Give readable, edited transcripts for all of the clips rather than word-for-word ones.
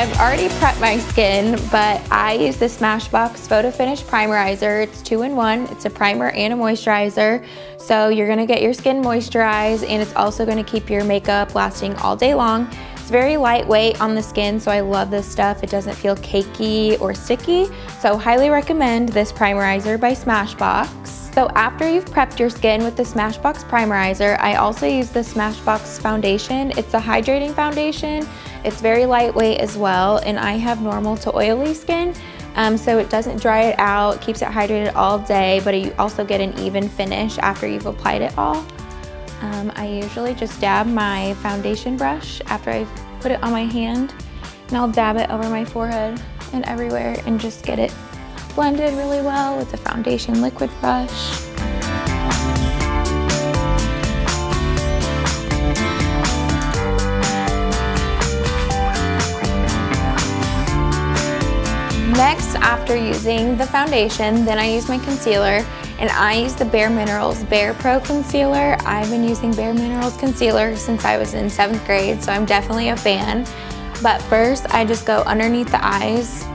I've already prepped my skin, but I use the Smashbox Photo Finish Primerizer. It's 2-in-1. It's a primer and a moisturizer. So you're gonna get your skin moisturized, and it's also gonna keep your makeup lasting all day long. It's very lightweight on the skin, so I love this stuff. It doesn't feel cakey or sticky. So highly recommend this primerizer by Smashbox. So after you've prepped your skin with the Smashbox Primerizer, I also use the Smashbox Foundation. It's a hydrating foundation. It's very lightweight as well, and I have normal to oily skin, so it doesn't dry it out, keeps it hydrated all day, but you also get an even finish after you've applied it all. I usually just dab my foundation brush after I've put it on my hand, and I'll dab it over my forehead and everywhere and just get it blended really well with the foundation liquid brush. Next, after using the foundation, then I use my concealer, and I use the Bare Minerals BarePro concealer. I've been using Bare Minerals concealer since I was in 7th grade, so I'm definitely a fan. But first, I just go underneath the eyes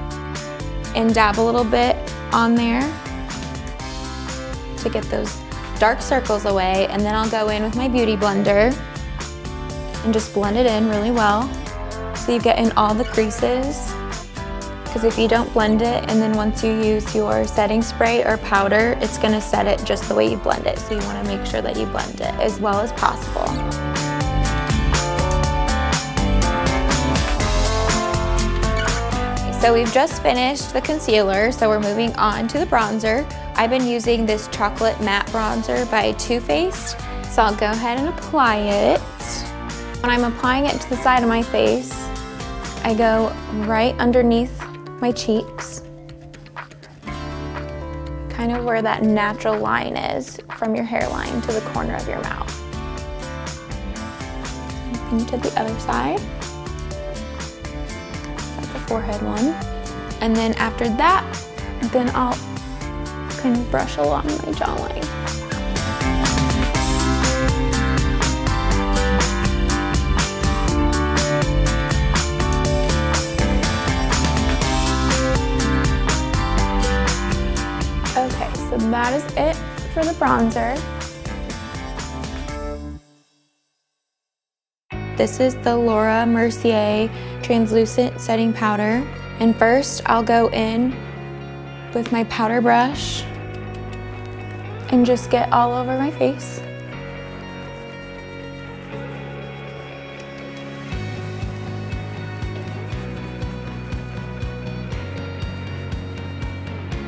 and dab a little bit on there to get those dark circles away, and then I'll go in with my beauty blender and just blend it in really well so you get in all the creases. Because if you don't blend it, and then once you use your setting spray or powder, it's gonna set it just the way you blend it. So you wanna make sure that you blend it as well as possible. So we've just finished the concealer, so we're moving on to the bronzer. I've been using this chocolate matte bronzer by Too Faced, so I'll go ahead and apply it. When I'm applying it to the side of my face, I go right underneath my cheeks, kind of where that natural line is from your hairline to the corner of your mouth. And to the other side. Forehead one, and then after that, then I'll kind of brush along my jawline. Okay, so that is it for the bronzer. This is the Laura Mercier translucent setting powder, and first I'll go in with my powder brush and just get all over my face.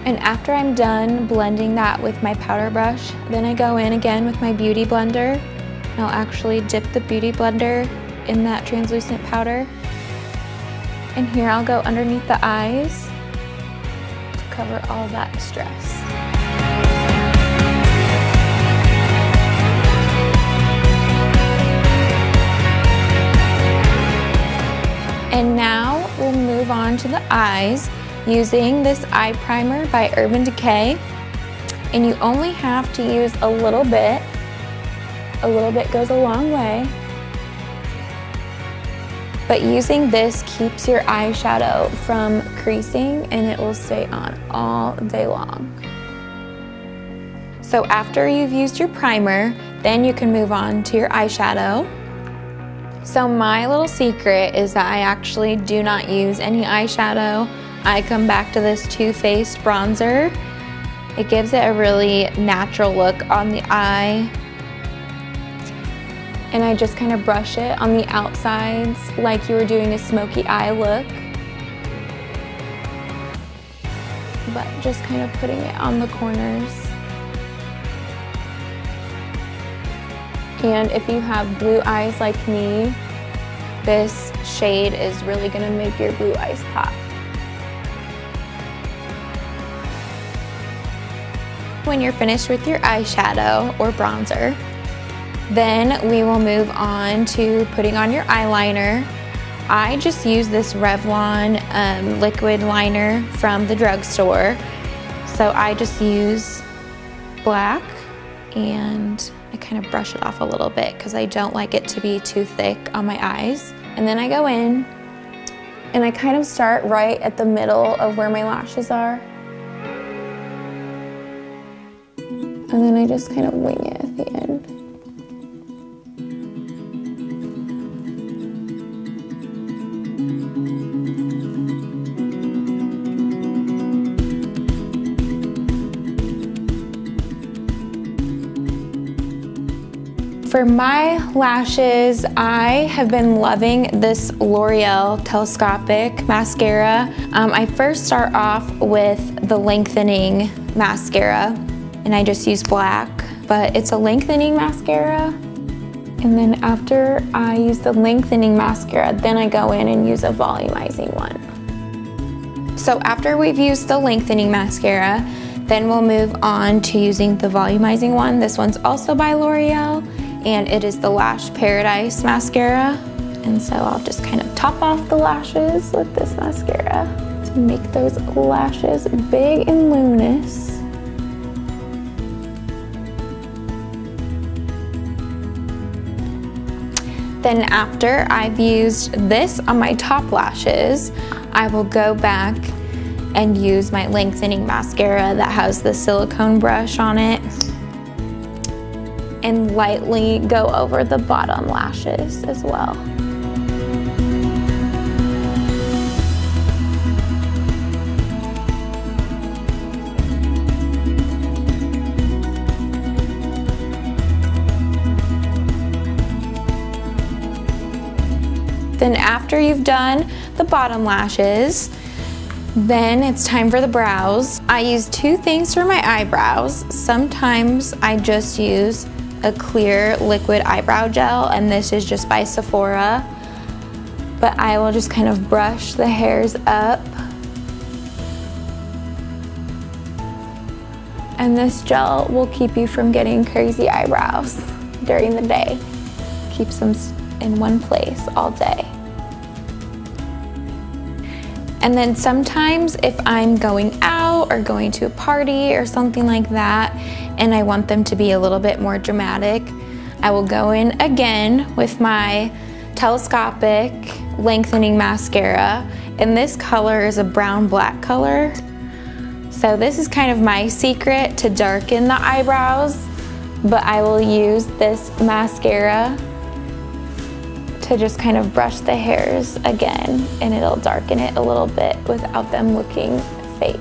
And after I'm done blending that with my powder brush, then I go in again with my beauty blender, and I'll actually dip the beauty blender in that translucent powder. And here I'll go underneath the eyes to cover all that stress. And now we'll move on to the eyes using this eye primer by Urban Decay. And you only have to use a little bit. A little bit goes a long way. But using this keeps your eyeshadow from creasing, and it will stay on all day long. So after you've used your primer, then you can move on to your eyeshadow. So my little secret is that I actually do not use any eyeshadow. I come back to this Too Faced bronzer. It gives it a really natural look on the eye. And I just kind of brush it on the outsides like you were doing a smoky eye look. But just kind of putting it on the corners. And if you have blue eyes like me, this shade is really gonna make your blue eyes pop. When you're finished with your eyeshadow or bronzer, then we will move on to putting on your eyeliner. I just use this Revlon liquid liner from the drugstore. So I just use black and I kind of brush it off a little bit because I don't like it to be too thick on my eyes. And then I go in And I kind of start right at the middle of where my lashes are. And then I just kind of wing it at the end. For my lashes, I have been loving this L'Oreal Telescopic Mascara. I first start off with the Lengthening Mascara, and I just use black, but it's a lengthening mascara. And then after I use the lengthening mascara, then I go in and use a volumizing one. So after we've used the lengthening mascara, then we'll move on to using the volumizing one. This one's also by L'Oreal, and it is the Lash Paradise Mascara. And so I'll just kind of top off the lashes with this mascara to make those lashes big and luminous. Then after I've used this on my top lashes, I will go back and use my lengthening mascara that has the silicone brush on it and lightly go over the bottom lashes as well. Then after you've done the bottom lashes, then it's time for the brows. I use two things for my eyebrows. Sometimes I just use a clear liquid eyebrow gel, and this is just by Sephora. But I will just kind of brush the hairs up. And this gel will keep you from getting crazy eyebrows during the day. Keeps them in one place all day. And then sometimes if I'm going out or going to a party or something like that, and I want them to be a little bit more dramatic, I will go in again with my telescopic lengthening mascara. And this color is a brown black color. So this is kind of my secret to darken the eyebrows, but I will use this mascara to just kind of brush the hairs again, and it'll darken it a little bit without them looking fake.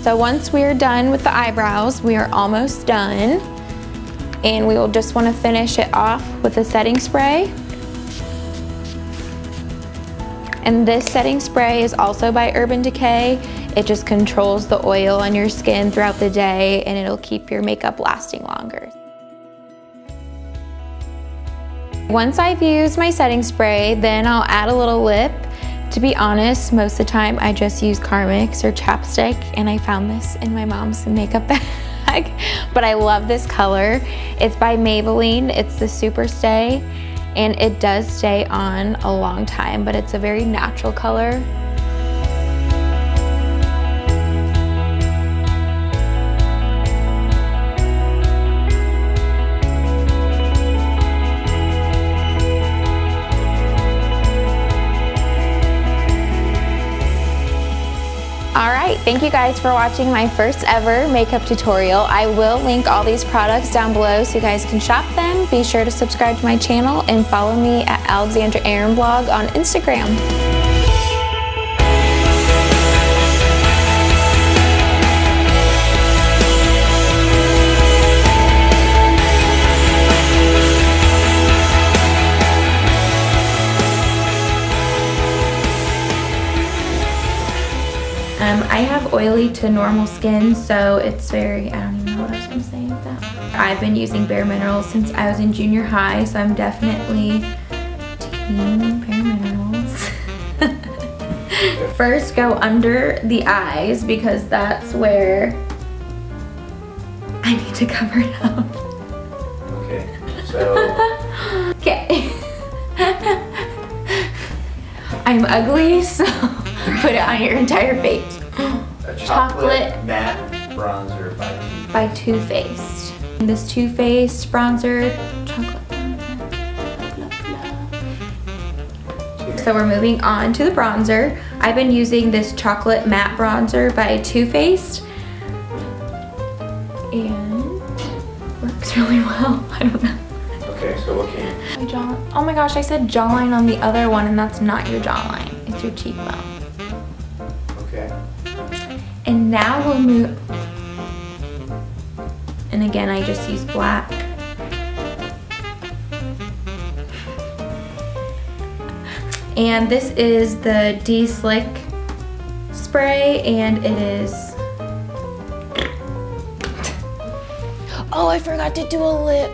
So once we're done with the eyebrows, we are almost done, and we will just want to finish it off with a setting spray. And this setting spray is also by Urban Decay. It just controls the oil on your skin throughout the day, and it'll keep your makeup lasting longer. Once I've used my setting spray, then I'll add a little lip. To be honest, most of the time I just use Carmix or chapstick, and I found this in my mom's makeup bag. But I love this color. It's by Maybelline. It's the Super Stay, and it does stay on a long time, but it's a very natural color. Alright, thank you guys for watching my first ever makeup tutorial. I will link all these products down below so you guys can shop them. Be sure to subscribe to my channel and follow me at Alexandra Aaron Blog on Instagram. I have oily to normal skin, so it's very, I don't even know what I was going to say with that. I've been using Bare Minerals since I was in junior high, so I'm definitely team Bare Minerals. First, go under the eyes because that's where I need to cover it up. Okay, so... Okay. I'm ugly, so put it on your entire face. A chocolate matte bronzer by Too Faced. This Too Faced bronzer, chocolate bronzer. So we're moving on to the bronzer. I've been using this chocolate matte bronzer by Too Faced. And works really well. I don't know. Okay, so what can you? My jaw. Oh my gosh, I said jawline on the other one, and that's not your jawline. It's your cheekbone. Okay. And now we'll move. And again, I just use black. And this is the De-Slick spray, and it is... Oh, I forgot to do a lip.